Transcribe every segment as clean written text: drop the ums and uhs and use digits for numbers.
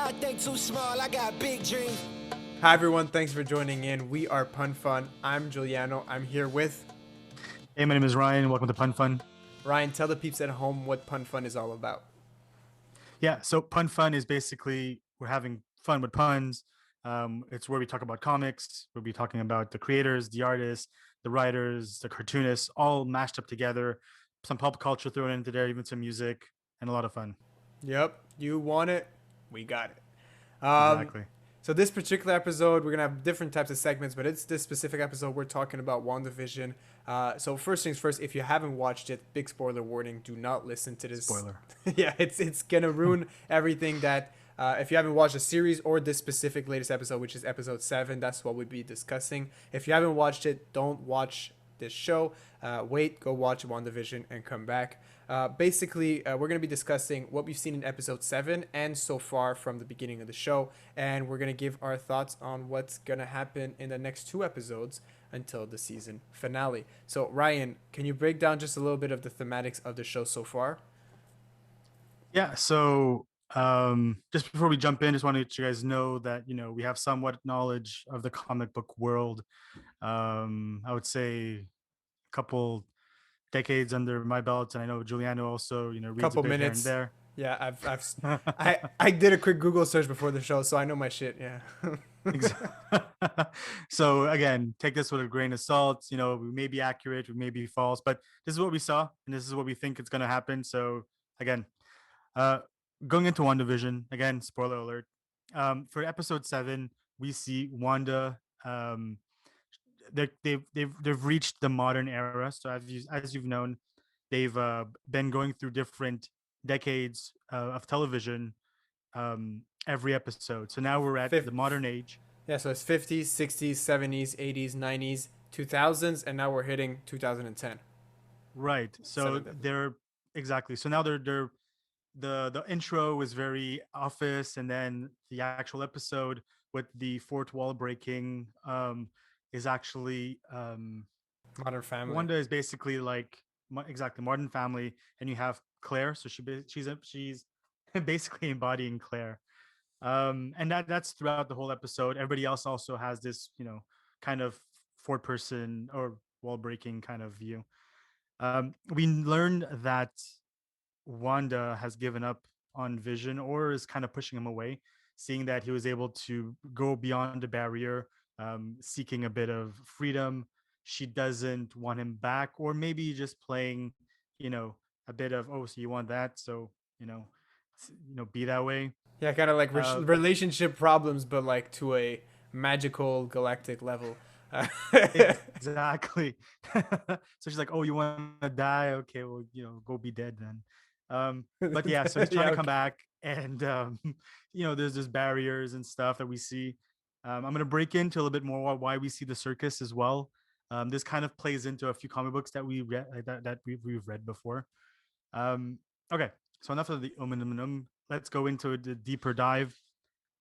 I think too small, I got big dreams. Hi everyone, thanks for joining in. We are PunFun. I'm Giuliano. I'm here with Hey, my name is Ryan. Welcome to PunFun. Ryan. Tell the peeps at home what PunFun is all about. Yeah, so PunFun is basically we're having fun with puns. It's where we talk about comics. We'll be talking about the creators, the artists, the writers, the cartoonists, all mashed up together. Some pop culture thrown into there, even some music, and a lot of fun. Yep, you want it, we got it. Exactly. So this particular episode, we're gonna have different types of segments, but it's this specific episode we're talking about WandaVision. So first things first, if you haven't watched it, big spoiler warning: do not listen to this. Spoiler. Yeah, it's gonna ruin everything that. If you haven't watched the series or this specific latest episode, which is episode 7, that's what we'd be discussing. If you haven't watched it, don't watch this show. Wait, go watch WandaVision and come back. Basically, we're going to be discussing what we've seen in episode 7 and so far from the beginning of the show. And we're going to give our thoughts on what's going to happen in the next 2 episodes until the season finale. So, Ryan, can you break down just a little bit of the thematics of the show so far? Yeah, so just before we jump in, just want to let you guys know that, we have somewhat knowledge of the comic book world. I would say a couple decades under my belt, and I know Giuliano also, reads Couple a bit minutes. here and Yeah, I did a quick Google search before the show, so I know my shit. Yeah. there. So again, take this with a grain of salt. We may be accurate, we may be false, but this is what we saw, and this is what we think is going to happen. So again, uh, going into WandaVision, again, spoiler alert. For episode 7, we see Wanda. They've reached the modern era. So as you've known, they've been going through different decades of television every episode. So now we're at the modern age. Yeah, so it's 50s, 60s, 70s, 80s, 90s, 2000s, and now we're hitting 2010. Right. So they're exactly. So now they're the intro was very office, and then the actual episode with the fourth wall breaking is actually Modern Family. Wanda is basically like exactly Modern Family, and you have Claire, so she's basically embodying Claire, and that's throughout the whole episode. Everybody else also has this, kind of fourth person or wall breaking kind of view. We learned that Wanda has given up on Vision, or is kind of pushing him away, seeing that he was able to go beyond the barrier, seeking a bit of freedom. She doesn't want him back, or maybe just playing, a bit of, oh, so you want that, so be that way. Yeah, kind of like relationship problems, but like to a magical galactic level. Exactly. So she's like, oh, you want to die? Okay, well, go be dead then. But yeah, so he's trying to come back, and there's barriers and stuff that we see. I'm gonna break into a little bit more why we see the circus as well. This kind of plays into a few comic books that we read, that we've read before. Okay, so enough of the let's go into the deeper dive.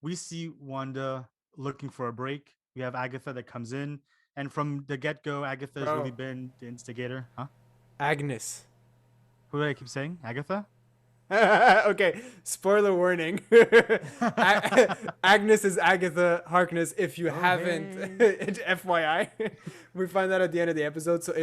We see Wanda looking for a break. We have Agatha that comes in, and from the get-go, Agatha has really been the instigator. Huh? Agnes. Who did I keep saying? Agatha? Okay, spoiler warning. Agnes is Agatha Harkness. If you haven't, FYI, we find that at the end of the episode. So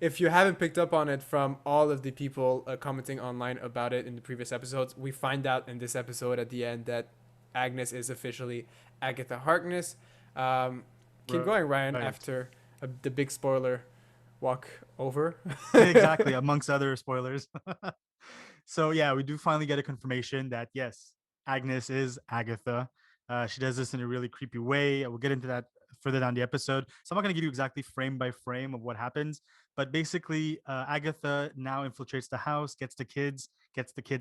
if you haven't picked up on it from all of the people commenting online about it in the previous episodes, we find out in this episode at the end that Agnes is officially Agatha Harkness. Keep going, Ryan. Right. After the big spoiler walk over. Exactly, amongst other spoilers. So yeah, we do finally get a confirmation that yes, Agnes is Agatha. She does this in a really creepy way. We'll get into that further down the episode. So I'm not going to give you exactly frame by frame of what happens, but basically Agatha now infiltrates the house, gets the kids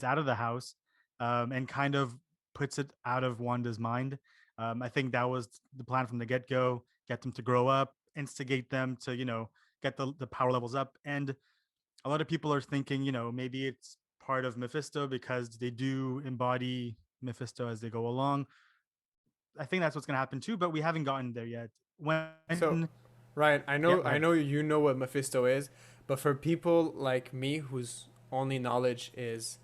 out of the house, and kind of puts it out of Wanda's mind. I think that was the plan from the get-go: get them to grow up, instigate them to get the power levels up. And a lot of people are thinking, maybe it's part of Mephisto, because they do embody Mephisto as they go along. I think that's what's going to happen too, but we haven't gotten there yet. So, Ryan, I know you know what Mephisto is, but for people like me whose only knowledge is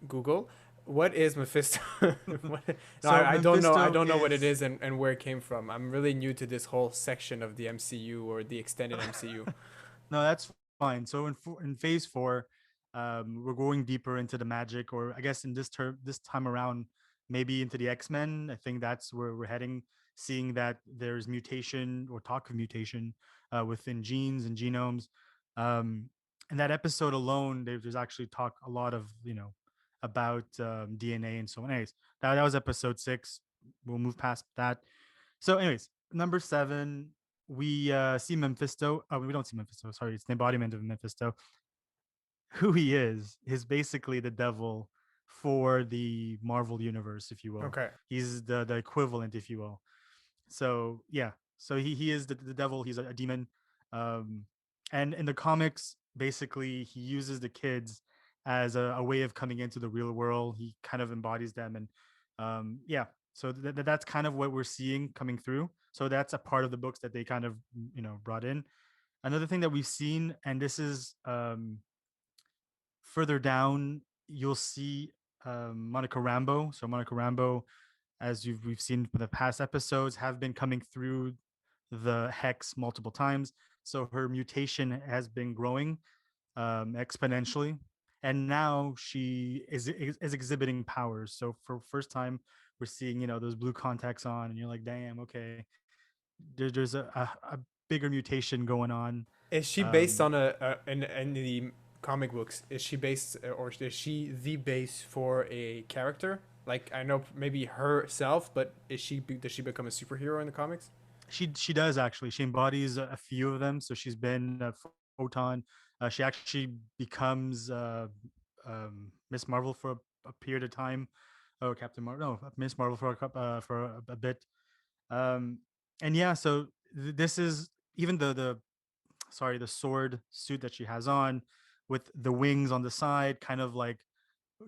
Google, what is Mephisto? What, no, So I don't know. I Mephisto don't know what it is is and where it came from. I'm really new to this whole section of the MCU or the extended MCU. no, that's fine. So in phase four, we're going deeper into the magic, or I guess in this time around, maybe into the X-Men. I think that's where we're heading. Seeing that there's mutation or talk of mutation within genes and genomes. Um, in that episode alone, there's actually talk a lot of about DNA and so on. Anyways, that was episode 6. We'll move past that. So, anyways, number 7, we see Memphisto. Oh, we don't see Memphisto. Sorry, it's the embodiment of Mephisto. Who he is basically the devil for the Marvel universe, if you will. Okay. He's the equivalent, if you will. So yeah, so he is the devil. He's a demon, um, and in the comics, basically, he uses the kids as a way of coming into the real world. He kind of embodies them, and yeah. So that's kind of what we're seeing coming through. So that's a part of the books that they kind of brought in. Another thing that we've seen, and this is further down, you'll see Monica Rambeau. So Monica Rambeau, as we've seen for the past episodes, have been coming through the hex multiple times. So her mutation has been growing exponentially, and now she is exhibiting powers. So for first time, we're seeing those blue contacts on, and you're like, damn, okay, there's a bigger mutation going on. Is she based Um, on in the comic books? Is she based or is she the base for a character? Like I know maybe herself, but does she become a superhero in the comics? she does actually. She embodies a few of them. So she's been a photon. She actually becomes Miss Marvel for a period of time. Oh, Captain Marvel. No, Miss Marvel for a bit. Um, and yeah, so this is even the sword suit that she has on, with the wings on the side, kind of like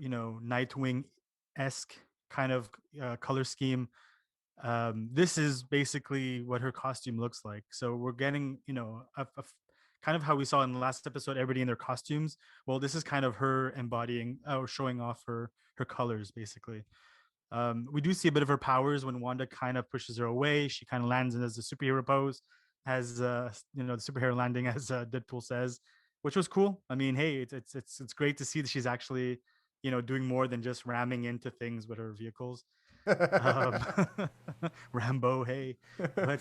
Nightwing esque kind of color scheme. This is basically what her costume looks like. So we're getting, kind of how we saw in the last episode, everybody in their costumes. Well, this is kind of her embodying or showing off her colors, basically. We do see a bit of her powers when Wanda kind of pushes her away. She kind of lands in as a superhero pose, as the superhero landing, as Deadpool says, which was cool. I mean, hey, it's great to see that she's actually doing more than just ramming into things with her vehicles. um Rambo, hey. But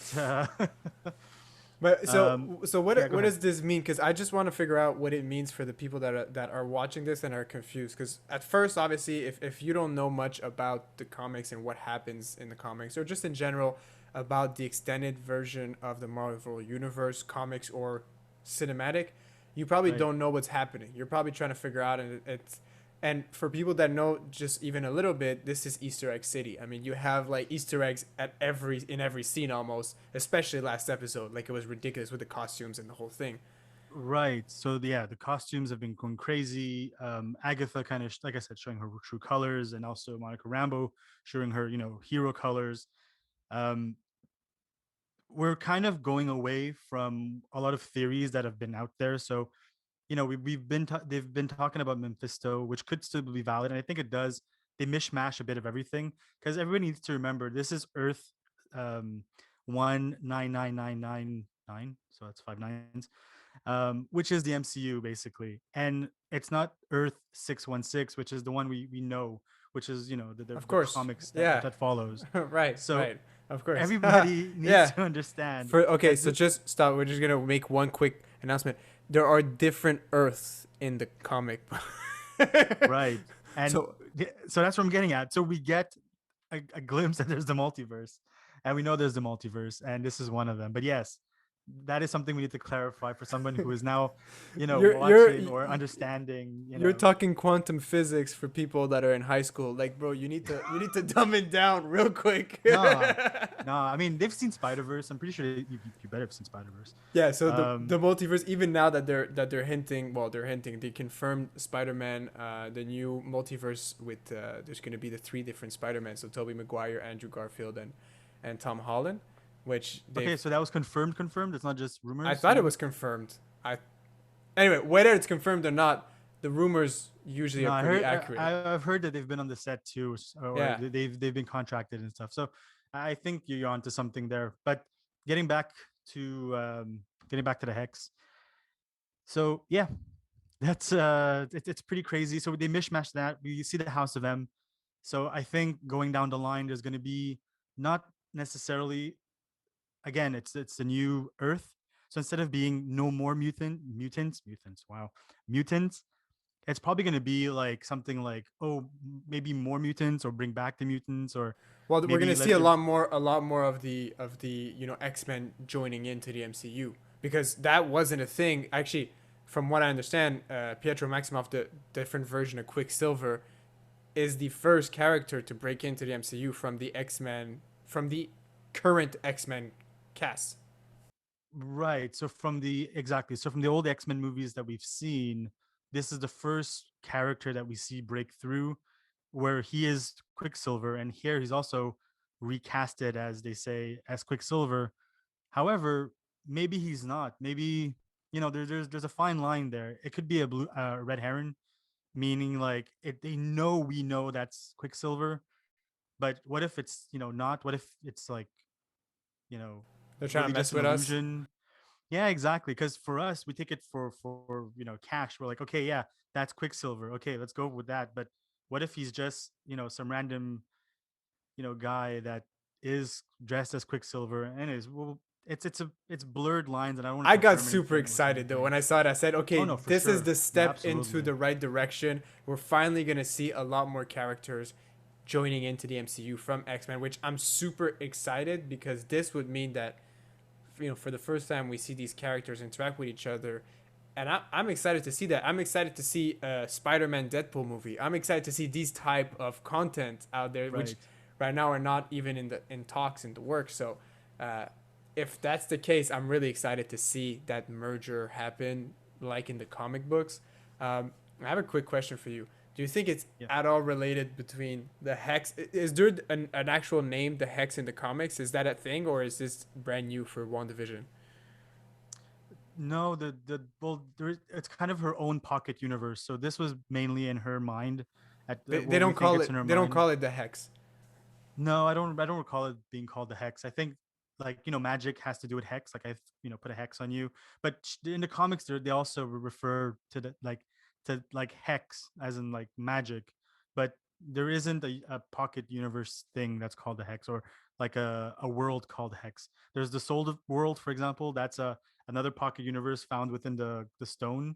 But so yeah, go what ahead. does this mean? Because I just want to figure out what it means for the people that are watching this and are confused. Because at first, obviously, if you don't know much about the comics and what happens in the comics, or just in general about the extended version of the Marvel Universe comics or cinematic, you probably Right. don't know what's happening. You're probably trying to figure out, and it's and for people that know just even a little bit, this is Easter Egg City. I mean, you have like Easter eggs at every scene almost, especially last episode. Like it was ridiculous with the costumes and the whole thing. Right. So yeah, the costumes have been going crazy. Agatha kind of, like I said, showing her true colors, and also Monica Rambeau showing her, hero colors. Um, we're kind of going away from a lot of theories that have been out there. So they've been talking about Mephisto, which could still be valid, and I think it does. They mishmash a bit of everything, because everybody needs to remember this is Earth, 199999, so that's 5 nines, which is the MCU basically, and it's not Earth 616, which is the one we know, which is Of the course, comics yeah, that follows. right, So right, of course, everybody needs yeah. to understand For okay, that so just stop. We're just gonna make one quick announcement. There are different Earths in the comic. right. And So so that's what I'm getting at. So we get a glimpse that there's the multiverse, and we know there's the multiverse, and this is one of them. But yes, that is something we need to clarify for someone who is now, you're you're watching or understanding. you're talking quantum physics for people that are in high school. Like, bro, you need to dumb it down real quick. No, no. I mean, they've seen Spider Verse. I'm pretty sure you better have seen Spider Verse. Yeah, so the Um, multiverse, even now that they're hinting, they confirmed Spider-Man, the new multiverse with there's gonna be the 3 different Spider-Man, so Tobey Maguire, Andrew Garfield, and Tom Holland, which okay, they've. so that was confirmed. Confirmed. It's not just I rumors. thought it was confirmed. I Anyway, whether it's confirmed or not, the rumors usually No, are I pretty heard. accurate. I've heard that they've been on the set too, or Yeah. they've been contracted and stuff. So I think you're onto something there. But getting back to getting back to the hex. So yeah, that's it's pretty crazy. So they mishmash that. We see the House of M. So I think going down the line, there's going to be not necessarily again. It's a new Earth. So instead of being no more mutants, wow, mutants, it's probably going to be like something like, oh, maybe more mutants or bring back the mutants or Well, we're gonna maybe see let a lot more of the X-Men joining into the MCU, because that wasn't a thing actually. From what I understand, Pietro Maximoff, the different version of Quicksilver, is the first character to break into the MCU from the X-Men, from the current X-Men cast. right. So from the exactly. So from the old X-Men movies that we've seen, this is the first character that we see break through where he is Quicksilver, and here he's also recasted as they say as Quicksilver. However, maybe he's not. Maybe there's a fine line there. It could be a blue red herring, meaning like they know we know that's Quicksilver, but what if it's not? What if it's like you know They're trying to really mess just an with us. illusion? Yeah, exactly. Because for us, we take it for cash. We're like, okay, yeah, that's Quicksilver. Okay, let's go with that. But what if he's just some random guy that is dressed as Quicksilver? Anyways, well, it's blurred lines, and I don't want to I got confirm super anything with excited though anything. when I saw it. I said, Oh okay, no, for this is sure. the Yeah, step into absolutely. the right direction. We're finally gonna see a lot more characters joining into the MCU from X-Men, which I'm super excited, because this would mean that for the first time we see these characters interact with each other, and I'm excited to see that. I'm excited to see a Spider-Man Deadpool movie. I'm excited to see these type of content out there, which Right. right now are not even in talks in the works. So uh, if that's the case, I'm really excited to see that merger happen, like in the comic books. I have a quick question for you. Do you think it's Yeah. at all related between the hex? Is there an actual name, the hex, in the comics? Is that a thing, or is this brand new for WandaVision? No, it's kind of her own pocket universe. So this was mainly in her mind. They Well, we don't think call it's it in her they don't mind. call it the hex. No, I don't recall it being called the hex. I think like magic has to do with hex. Like I put a hex on you. But in the comics, they also refer to like hex as in like magic. But there isn't a pocket universe thing that's called the hex or like a world called hex. There's the soul world, for example. That's another pocket universe found within the stone,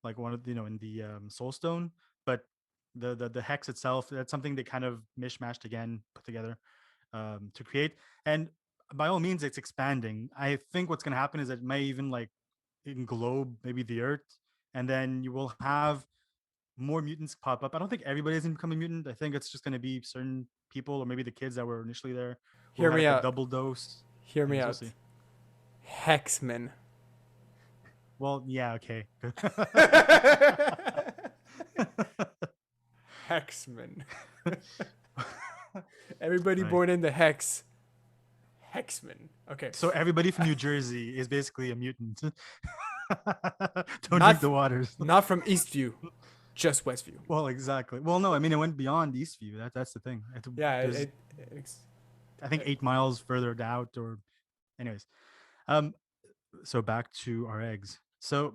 like one of in the soul stone. But the hex itself, that's something they kind of mishmashed again, put together to create. And by all means, it's expanding. I think what's going to happen is it may even like englobe maybe the earth, and then you will have more mutants pop up. I don't think everybody's going to become a mutant. I think it's just going to be certain people, or maybe the kids that were initially there who Hear had me like a out. double dose. Hear me Anyways, we'll out. see. Hexmen. Well, yeah, okay. Hexmen. Everybody Right. born in the hex. Hexmen. Okay. So everybody from New Jersey is basically a mutant. Don't drink Not the waters. not from Eastview, just Westview. Well, exactly. Well, no, I mean it went beyond Eastview. That's the thing. Yeah, There's it's I think 8 miles further out. Or, anyways. Um. So back to our eggs. We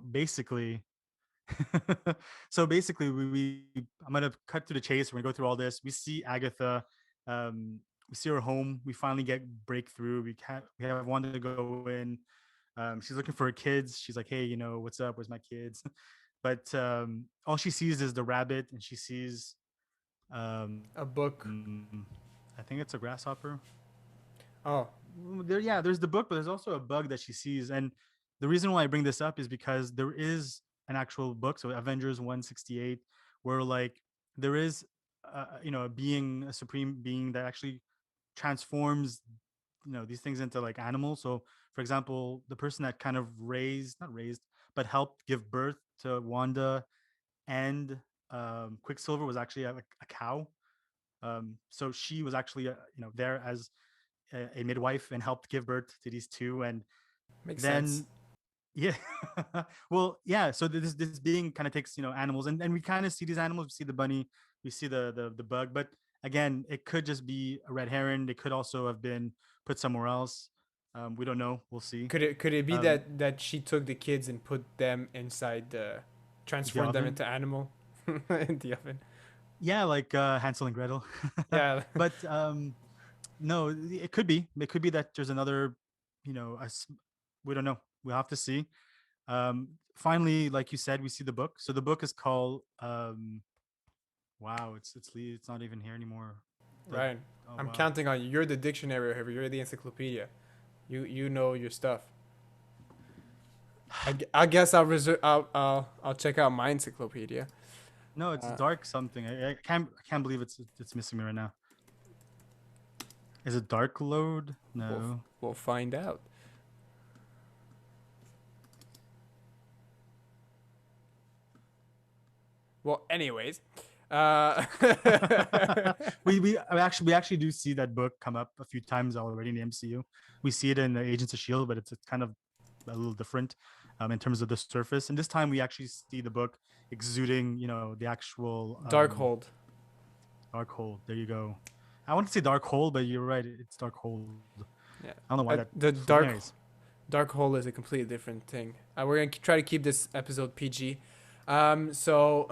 I'm gonna cut to the chase. We're gonna go through all this. We see Agatha. We see her home. We finally get breakthrough. We have Wanda to go in. She's looking for her kids. She's like, hey, what's up? Where's my kids? But all she sees is the rabbit, and she sees a book. I think it's a grasshopper. Oh, There's the book, but there's also a bug that she sees. And the reason why I bring this up is because there is an actual book, so Avengers 168, where like there is a being, a supreme being that actually transforms these things into like animals. So for example, the person that kind of raised not raised but helped give birth to Wanda and Quicksilver was actually a cow. So she was actually there as a midwife and helped give birth to these two. And makes then sense. Yeah. Well, yeah. So this being kind of takes, animals, and we kind of see these animals. We see the bunny, we see the bug, but again, it could just be a red heron. It could also have been put somewhere else. We don't know. We'll see. Could it be Um, that she took the kids and put them inside the transformed them oven. into animal in the oven? Yeah, like Hansel and Gretel. Yeah. But no, it could be. It could be that there's another, we don't know. We'll have to see. Finally, like you said, we see the book. So the book is called wow, it's not even here anymore. The Right. Oh I'm wow. counting on you. You're the dictionary here. You're the encyclopedia. You know your stuff. I guess I'll reserve. I'll check out my encyclopedia. No, it's Uh, dark something. I can't believe it's missing me right now. Is it dark load? we'll No. we'll find out. Well, anyways, uh, we actually do see that book come up a few times already in the MCU. We see it in the Agents of Shield, but it's kind of a little different in terms of the surface. And this time we actually see the book exuding, the actual Darkhold. Dark There you go. I want to say Dark Hole, but you're right. It's Dark Hold. Yeah, I don't know why that. the Anyways, dark hole is a completely different thing. We're gonna try to keep this episode PG. So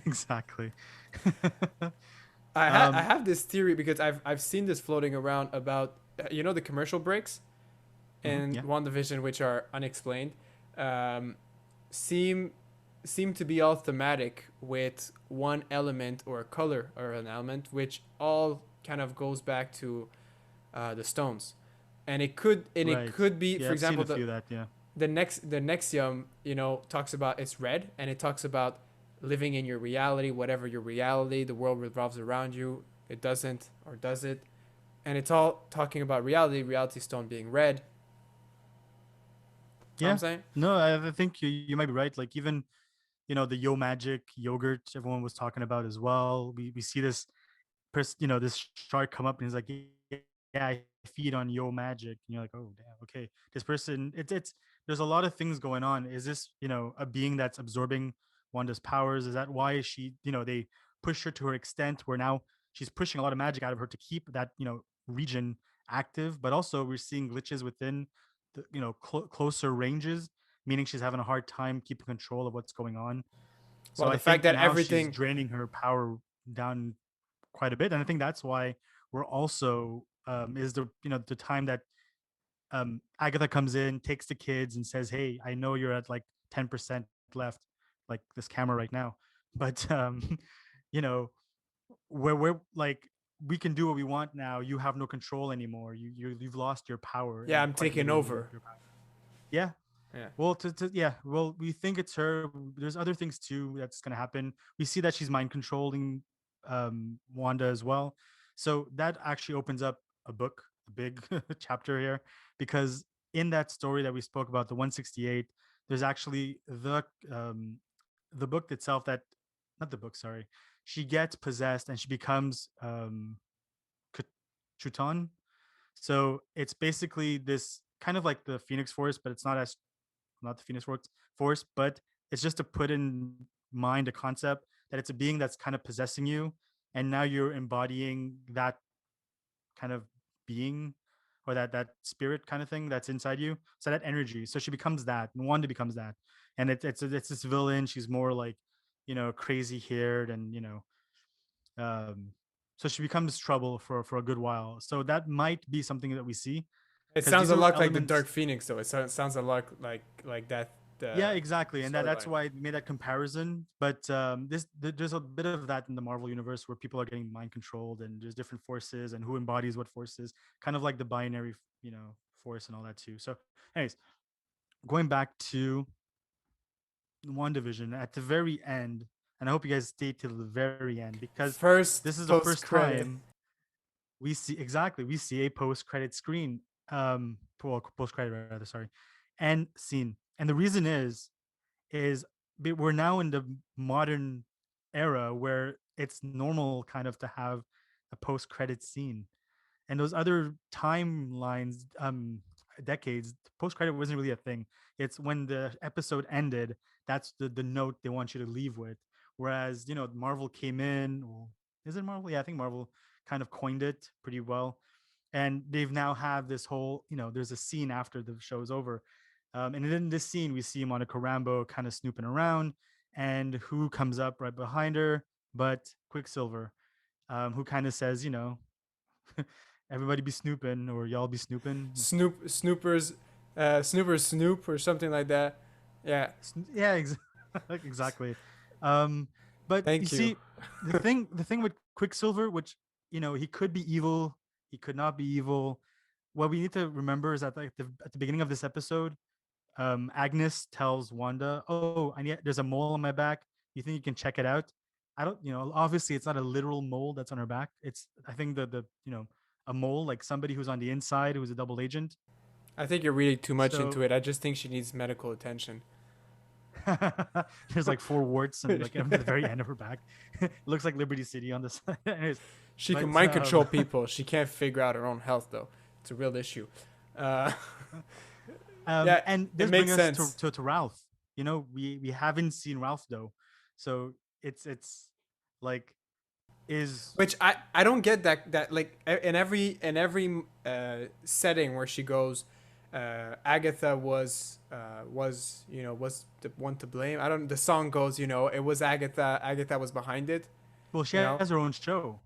exactly. I um, have this theory because I've seen this floating around about the commercial breaks in yeah. WandaVision, which are unexplained, um, seem seem to be all thematic with one element or a color or an element, which all kind of goes back to the stones, and it Right. could be, Yeah, for I've seen example, a few of that. Yeah. the Nexium, talks about it's red, and it talks about living in your reality, whatever your reality, the world revolves around you. It doesn't, or does it? And it's all talking about reality stone being red. You know what I'm Yeah. saying? No, I think you might be right. Like even the Yo Magic yogurt everyone was talking about as well. We see this this shark come up and he's like, yeah, I feed on Yo Magic, and you're like, oh damn, okay, this person, it's there's a lot of things going on. Is this a being that's absorbing Wanda's powers? Is that why she they push her to her extent where now she's pushing a lot of magic out of her to keep that region active? But also we're seeing glitches within the closer ranges, meaning she's having a hard time keeping control of what's going on. So Well, I the fact think that now she's everything, draining her power down quite a bit, and I think that's why we're also is the time that Agatha comes in, takes the kids, and says, "Hey, I know you're at like 10% left, like this camera right now, but you know, we're like we can do what we want now. You have no control anymore. You've lost your power, yeah, and I'm quite taking literally over. your power." Yeah, Yeah. well, yeah, well, we think it's her. There's other things too that's gonna happen. We see that she's mind controlling Wanda as well. So that actually opens up a book, a big chapter here, because in that story that we spoke about, the 168, there's actually the book itself that not the book, sorry. She gets possessed and she becomes Chuton. So it's basically this kind of like the Phoenix Force, but it's not the Phoenix Force, but it's just to put in mind a concept that it's a being that's kind of possessing you, and now you're embodying that kind of being or that spirit kind of thing that's inside you. So that energy. So she becomes that, and Wanda becomes that, and it's this villain. She's more like crazy haired, and um, so she becomes trouble for a good while. So that might be something that we see It because sounds these a are lot like the elements. Dark Phoenix, though. It sounds a lot like that Yeah, exactly, and that's storyline. why I made that comparison. But there's a bit of that in the Marvel universe where people are getting mind controlled, and there's different forces, and who embodies what forces, kind of like the binary, force and all that too. So, anyways, going back to WandaVision at the very end, and I hope you guys stay till the very end because this First is the first post credit. time we see a post credit screen, post credit rather, sorry, and scene, and the reason is we're now in the modern era where it's normal kind of to have a post credit scene, and those other timelines decades, post credit wasn't really a thing. It's when the episode ended, that's the note they want you to leave with. Whereas, Marvel came in. Well, is it Marvel? Yeah, I think Marvel kind of coined it pretty well. And they've now have this whole, there's a scene after the show's over. And in this scene, we see Monica Rambeau kind of snooping around. And who comes up right behind her but Quicksilver, who kind of says, everybody be snooping or y'all be snooping. Snoopers, Snoop or something like that. Yeah. Yeah, exactly. Um, but you Thank you. see, the thing with Quicksilver, which he could be evil, he could not be evil. What we need to remember is that like at the beginning of this episode, Agnes tells Wanda, "Oh, there's a mole on my back. You think you can check it out?" I don't, obviously it's not a literal mole that's on her back. It's I think the a mole, like somebody who's on the inside who's a double agent. I think you're reading too much So into it. I just think she needs medical attention. there's like four warts and like at the very end of her back. It looks like Liberty City on the side. Anyways, She can but, mind control people. She can't figure out her own health though. It's a real issue. Yeah, and this it makes brings us sense. to Ralph. We haven't seen Ralph though, so it's like is Which I don't get that like in every setting where she goes, Agatha was the one to blame. I don't. The song goes, it was Agatha. Agatha was behind it. well, she You know. has her own show.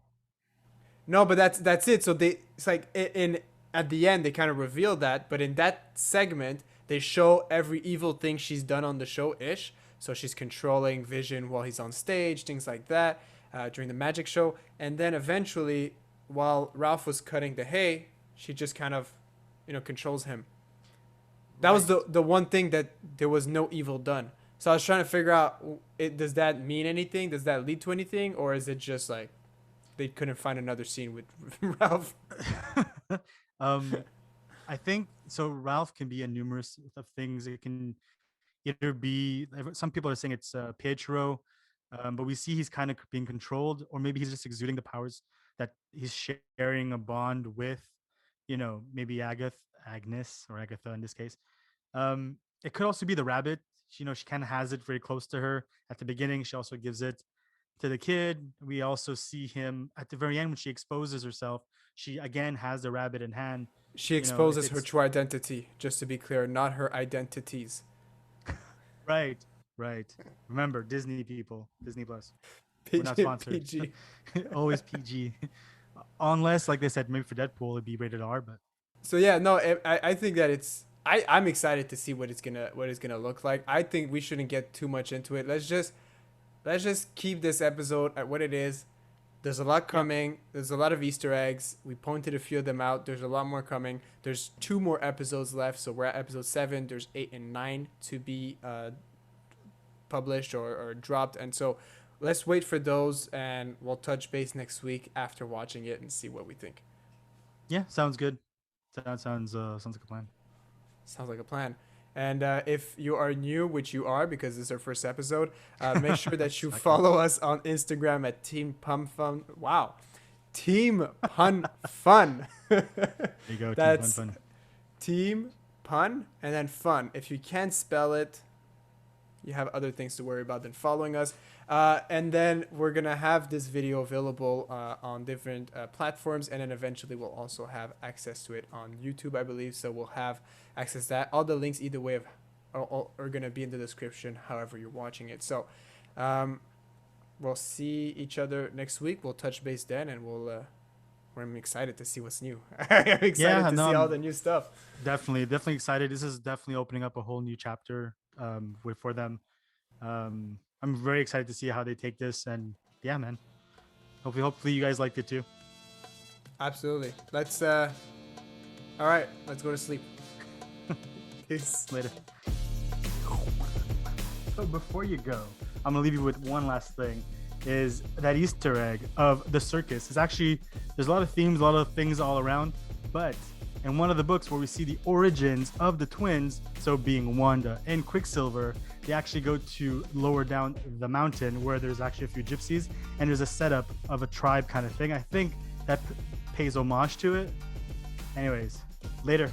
No, but that's it. So it's like in at the end they kind of reveal that, but in that segment they show every evil thing she's done on the show ish. So she's controlling Vision while he's on stage, things like that, during the magic show, and then eventually, while Ralph was cutting the hay, she just kind of, controls him. That was the one thing that there was no evil done. So I was trying to figure out, does that mean anything? Does that lead to anything, or is it just like they couldn't find another scene with Ralph? I think so. Ralph can be a numerous of things. It can either be, some people are saying it's Pietro, but we see he's kind of being controlled, or maybe he's just exuding the powers that he's sharing a bond with, maybe Agnes or Agatha in this case. It could also be the rabbit. She kind of has it very close to her at the beginning. She also gives it to the kid. We also see him at the very end when she exposes herself. She again has the rabbit in hand. She exposes her true identity, just to be clear, not her identities. Right. Remember, Disney people, Disney Plus. PG, We're not sponsored. PG. Always PG. Unless, like they said, maybe for Deadpool it'd be rated R. But So yeah, no, I think that I'm excited to see what it's gonna look like. I think we shouldn't get too much into it. Let's just keep this episode at what it is. There's a lot coming. There's a lot of Easter eggs. We pointed a few of them out. There's a lot more coming. There's 2 more episodes left. So we're at episode 7. There's 8 and 9 to be published or dropped. And so let's wait for those, and we'll touch base next week after watching it and see what we think. yeah, sounds good. That sounds like a plan. Sounds like a plan. And if you are new, which you are because this is our first episode, make sure that you follow us on Instagram at Team PunFun. Wow. Team PunFun. There you go. That's Team PunFun. Team Pun and then Fun. If you can't spell it, you have other things to worry about than following us. And then we're going to have this video available on different platforms. And then eventually we'll also have access to it on YouTube, I believe. So we'll have access to that. All the links either way are going to be in the description, however you're watching it. So we'll see each other next week. We'll touch base then, and I'm excited to see what's new. I'm excited to see all the new stuff. Definitely excited. This is definitely opening up a whole new chapter for them. I'm very excited to see how they take this, and yeah, man. Hopefully you guys liked it too. Absolutely. Let's all right, let's go to sleep. Peace. Later. So before you go, I'm gonna leave you with one last thing. Is that Easter egg of the circus? Is actually, there's a lot of themes, a lot of things all around, but in one of the books where we see the origins of the twins, so being Wanda and Quicksilver, they actually go to lower down the mountain where there's actually a few gypsies, and there's a setup of a tribe kind of thing. I think that pays homage to it. Anyways, later.